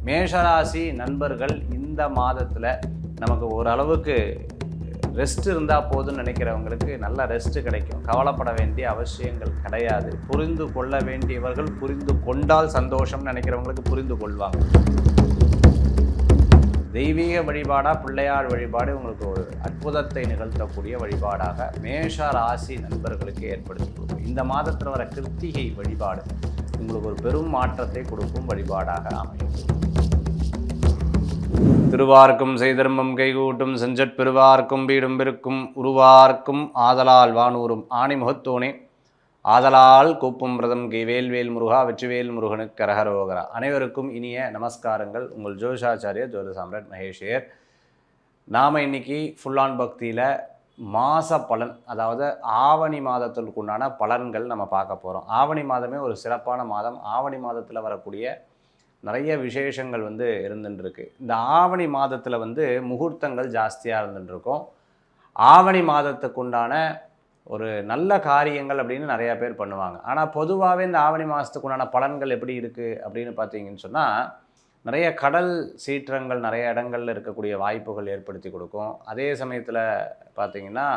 மேஷராசி நண்பர்கள் இந்த மாதத்தில் நமக்கு ஓரளவுக்கு ரெஸ்ட் இருந்தால் போதும்னு நினைக்கிறவங்களுக்கு நல்ல ரெஸ்ட் கிடைக்கும். கவலைப்பட வேண்டிய அவசியங்கள் கிடையாது. புரிந்து கொள்ள வேண்டியவர்கள் புரிந்து கொண்டால் சந்தோஷம்னு நினைக்கிறவங்களுக்கு புரிந்து கொள்வாங்க. தெய்வீக வழிபாடாக பிள்ளையார் வழிபாடு உங்களுக்கு ஒரு அற்புதத்தை நிகழ்த்தக்கூடிய வழிபாடாக மேஷ ராசி நண்பர்களுக்கு ஏற்படுத்தி கொடுக்கும். இந்த மாதத்தில் வர கிருத்திகை வழிபாடு உங்களுக்கு ஒரு பெரும் மாற்றத்தை கொடுக்கும் வழிபாடாக அமையும். திருவார்க்கும் செய்தர்மம் கைகூட்டும் செஞ்சற் பெருவார்க்கும் வீடும் பெருக்கும் உருவார்க்கும் ஆதலால் வானூரும் ஆணி முகத்தோனே ஆதலால் கூப்பும் பிரதம் கை வேல்வேல் முருகா வெற்றிவேல் முருகனுக்கு கரகரோகரா. அனைவருக்கும் இனிய நமஸ்காரங்கள். உங்கள் ஜோதிஷாச்சாரியர் ஜோதி சாம்ராட் மகேஷியர். நாம் இன்னைக்கு ஃபுல் ஆன் பக்தியில் மாத பலன், அதாவது ஆவணி மாதத்திற்கு உண்டான பலன்கள் நம்ம பார்க்க போகிறோம். ஆவணி மாதமே ஒரு சிறப்பான மாதம். ஆவணி மாதத்தில் வரக்கூடிய நிறைய விசேஷங்கள் இருந்துட்டுருக்கு. இந்த ஆவணி மாதத்தில் முகூர்த்தங்கள் ஜாஸ்தியாக இருந்துட்டுருக்கும். ஆவணி மாதத்துக்கு உண்டான ஒரு நல்ல காரியங்கள் அப்படின்னு நிறையா பேர் பண்ணுவாங்க. ஆனால் பொதுவாகவே இந்த ஆவணி மாதத்துக்கு உண்டான பலன்கள் எப்படி இருக்குது அப்படின்னு பார்த்தீங்கன்னு சொன்னால், நிறைய கடல் சீற்றங்கள் நிறைய இடங்களில் இருக்கக்கூடிய வாய்ப்புகள் ஏற்படுத்தி கொடுக்கும். அதே சமயத்தில் பார்த்திங்கன்னா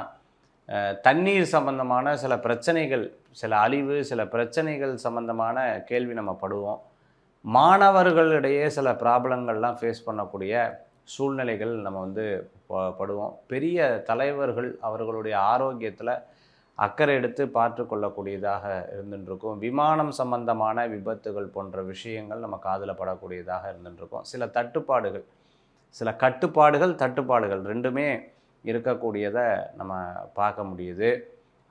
தண்ணீர் சம்பந்தமான சில பிரச்சனைகள், சில அழிவு, சில பிரச்சனைகள் சம்பந்தமான கேள்வி நம்ம படுவோம். மாணவர்களிடையே சில ப்ராப்ளங்கள்லாம் ஃபேஸ் பண்ணக்கூடிய சூழ்நிலைகள் நம்ம படுவோம். பெரிய தலைவர்கள் அவர்களுடைய ஆரோக்கியத்தில் அக்கறை எடுத்து பார்த்து கொள்ளக்கூடியதாக இருந்துட்டுருக்கும். விமானம் சம்பந்தமான விபத்துகள் போன்ற விஷயங்கள் நம்ம காதில் படக்கூடியதாக இருந்துட்டுருக்கும். சில தட்டுப்பாடுகள், சில கட்டுப்பாடுகள், தட்டுப்பாடுகள் ரெண்டுமே இருக்கக்கூடியதை நம்ம பார்க்க முடியுது.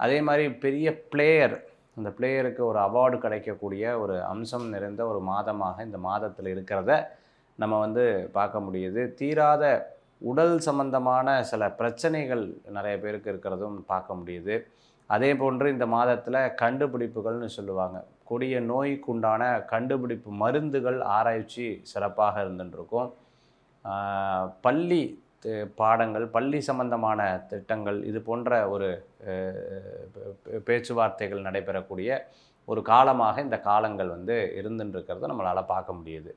அதே மாதிரி பெரிய பிளேயர், அந்த பிளேயருக்கு ஒரு அவார்டு கிடைக்கக்கூடிய ஒரு அம்சம் நிறைந்த ஒரு மாதமாக இந்த மாதத்தில் இருக்கிறத நம்ம பார்க்க முடியுது. தீராத உடல் சம்பந்தமான சில பிரச்சனைகள் நிறைய பேருக்கு இருக்கிறதும் பார்க்க முடியுது. அதே போன்று இந்த மாதத்தில் கண்டுபிடிப்புகள்னு சொல்லுவாங்க. கொடிய நோய்க்குண்டான கண்டுபிடிப்பு மருந்துகள் ஆராய்ச்சி சிறப்பாக இருந்துட்டுருக்கும். பள்ளி பாடங்கள், பள்ளி சம்பந்தமான திட்டங்கள், இது போன்ற ஒரு பேச்சுவார்த்தைகள் நடைபெறக்கூடிய ஒரு காலமாக இந்த காலங்கள் இருந்துட்டுருக்கிறத நம்மளால் பார்க்க முடியுது.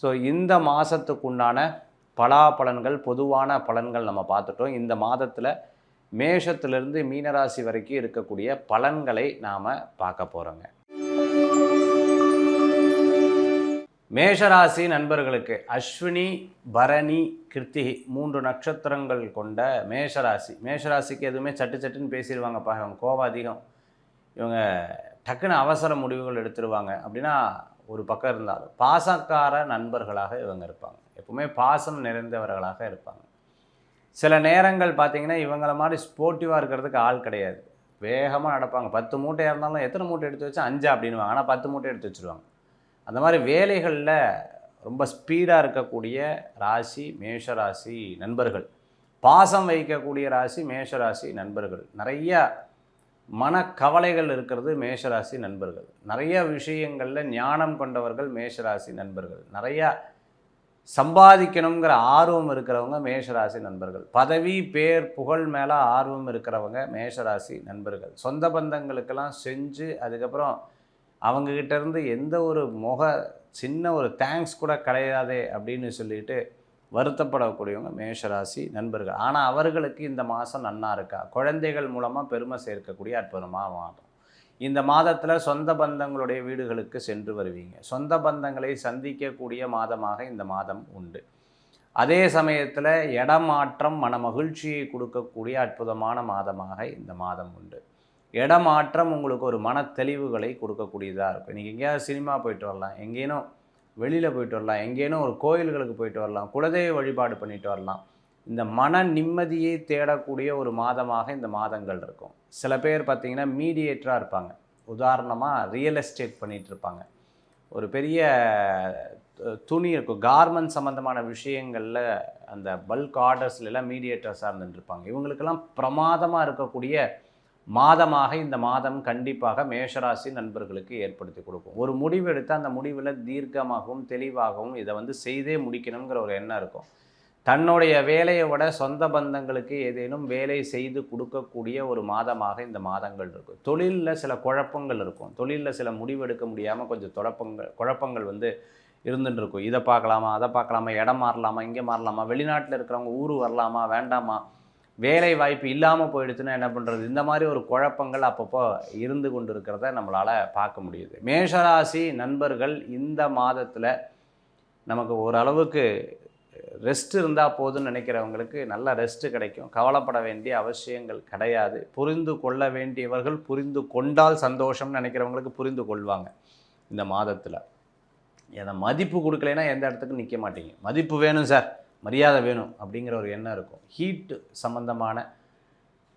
ஸோ இந்த மாதத்துக்குண்டான பலாபலன்கள், பொதுவான பலன்கள் நம்ம பார்த்துட்டோம். இந்த மாதத்தில் மேஷத்திலிருந்து மீனராசி வரைக்கும் இருக்கக்கூடிய பலன்களை நாம் பார்க்க போகிறோங்க. மேஷராசி நண்பர்களுக்கு அஸ்வினி, பரணி, கிருத்திகை 3 நட்சத்திரங்கள் கொண்ட மேஷராசிக்கு எதுவுமே சட்டு சட்டுன்னு பேசிடுவாங்கப்பா, இவங்க கோபம் அதிகம், இவங்க டக்குன்னு அவசர முடிவுகள் எடுத்துருவாங்க அப்படின்னா ஒரு பக்கம் இருந்தாலும் பாசக்கார நண்பர்களாக இவங்க இருப்பாங்க. எப்பவுமே பாசம் நிறைந்தவர்களாக இருப்பாங்க. சில நேரங்கள் பார்த்திங்கன்னா இவங்கள மாதிரி ஸ்போர்ட்டிவாக இருக்கிறதுக்கு ஆள் கிடையாது. வேகமாக நடப்பாங்க. 10 மூட்டையாக இருந்தாலும் எத்தனை மூட்டை எடுத்து வச்சா 5 அப்படின்வாங்க. ஆனால் 10 மூட்டை எடுத்து வச்சுருவாங்க. அந்த மாதிரி வேலைகளில் ரொம்ப ஸ்பீடாக இருக்கக்கூடிய ராசி மேஷராசி நண்பர்கள். பாசம் வைக்கக்கூடிய ராசி மேஷராசி நண்பர்கள். நிறையா மனக்கவலைகள் இருக்கிறது மேஷராசி நண்பர்கள். நிறைய விஷயங்களில் ஞானம் கொண்டவர்கள் மேஷராசி நண்பர்கள். நிறையா சம்பாதிக்கணுங்கிற ஆர்வம் இருக்கிறவங்க மேஷராசி நண்பர்கள். பதவி, பேர், புகழ் மேலே ஆர்வம் இருக்கிறவங்க மேஷராசி நண்பர்கள். சொந்த பந்தங்களுக்கெல்லாம் செஞ்சு அதுக்கப்புறம் அவங்கக்கிட்டேருந்து எந்த ஒரு சின்ன ஒரு தேங்க்ஸ் கூட கிடையாதே அப்படின்னு சொல்லிட்டு வருத்தப்படக்கூடியவங்க மேஷராசி நண்பர்கள். ஆனால் அவர்களுக்கு இந்த மாதம் நன்னா இருக்கா? குழந்தைகள் மூலமாக பெருமை சேர்க்கக்கூடிய அற்புதமாக மாதம். இந்த மாதத்தில் சொந்த பந்தங்களுடைய வீடுகளுக்கு சென்று வருவீங்க. சொந்த பந்தங்களை சந்திக்கக்கூடிய மாதமாக இந்த மாதம் உண்டு. அதே சமயத்தில் இடமாற்றம் மன மகிழ்ச்சியை கொடுக்கக்கூடிய அற்புதமான மாதமாக இந்த மாதம் உண்டு. இடமாற்றம் உங்களுக்கு ஒரு மன தெளிவுகளை கொடுக்கக்கூடியதாக இருக்கும். நீங்கள் எங்கேயாவது சினிமா போயிட்டு வரலாம், எங்கேனும் வெளியில் போயிட்டு வரலாம், எங்கேனும் ஒரு கோயில்களுக்கு போயிட்டு வரலாம், குலதெய்வ வழிபாடு பண்ணிட்டு வரலாம். இந்த மன நிம்மதியை தேடக்கூடிய ஒரு மாதமாக இந்த மாதங்கள் இருக்கும். சில பேர் பார்த்திங்கன்னா மீடியேட்டராக இருப்பாங்க. உதாரணமாக ரியல் எஸ்டேட் பண்ணிகிட்ருப்பாங்க. ஒரு பெரிய துணி இருக்கும், கார்மெண்ட் சம்மந்தமான விஷயங்களில் அந்த பல்க் ஆர்டர்ஸ்லாம் மீடியேட்டர்ஸாக இருந்துட்டுருப்பாங்க. இவங்களுக்கெல்லாம் பிரமாதமாக இருக்கக்கூடிய மாதமாக இந்த மாதம் கண்டிப்பாக மேஷராசி நண்பர்களுக்கு ஏற்படுத்தி கொடுக்கும். ஒரு முடிவு எடுத்தால் அந்த முடிவில் தீர்க்கமாகவும் தெளிவாகவும் இதை செய்தே முடிக்கணுங்கிற ஒரு எண்ணம் இருக்கும். தன்னுடைய வேலையை விட சொந்த பந்தங்களுக்கு ஏதேனும் வேலை செய்து கொடுக்கக்கூடிய ஒரு மாதமாக இந்த மாதங்கள் இருக்கும். தொழிலில் சில குழப்பங்கள் இருக்கும். தொழிலில் சில முடிவெடுக்க முடியாமல் கொஞ்சம் குழப்பங்கள் இருந்துட்டு இருக்கும். இதை பார்க்கலாமா, அதை பார்க்கலாமா, இடம் மாறலாமா, இங்கே மாறலாமா, வெளிநாட்டில் இருக்கிறவங்க ஊர் வரலாமா வேண்டாமா, வேலை வாய்ப்பு இல்லாமல் போயிடுச்சுன்னா என்ன பண்ணுறது, இந்த மாதிரி ஒரு குழப்பங்கள் அப்பப்போ இருந்து கொண்டு இருக்கிறத நம்மளால் பார்க்க முடியுது. மேஷராசி நண்பர்கள் இந்த மாதத்தில் நமக்கு ஓரளவுக்கு ரெஸ்ட் இருந்தால் போதும்னு நினைக்கிறவங்களுக்கு நல்ல ரெஸ்ட்டு கிடைக்கும். கவலைப்பட வேண்டிய அவசியங்கள் கிடையாது. புரிந்து கொள்ள வேண்டியவர்கள் புரிந்து கொண்டால் சந்தோஷம்னு நினைக்கிறவங்களுக்கு புரிந்து கொள்வாங்க. இந்த மாதத்தில் ஏன்னா மதிப்பு கொடுக்கலைன்னா எந்த இடத்துக்கும் நிற்க மாட்டீங்க. மதிப்பு வேணும் சார், மரியாதை வேணும் அப்படிங்கிற ஒரு எண்ணம் இருக்கும். ஹீட்டு சம்மந்தமான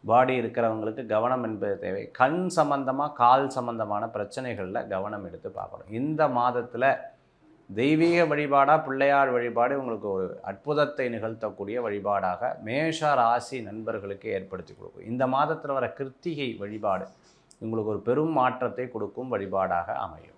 பாடி இருக்கிறவங்களுக்கு கவனம் என்பது தேவை. கண் சம்பந்தமாக கால் சம்பந்தமான பிரச்சனைகளில் கவனம் எடுத்து பார்க்கணும். இந்த மாதத்தில் தெய்வீக வழிபாடாக பிள்ளையார் வழிபாடு உங்களுக்கு ஒரு அற்புதத்தை நிகழ்த்தக்கூடிய வழிபாடாக மேஷ ராசி நண்பர்களுக்கு ஏற்படுத்தி கொடுக்கும். இந்த மாதத்தில் வர கிருத்திகை வழிபாடு உங்களுக்கு ஒரு பெரும் மாற்றத்தை கொடுக்கும் வழிபாடாக அமையும்.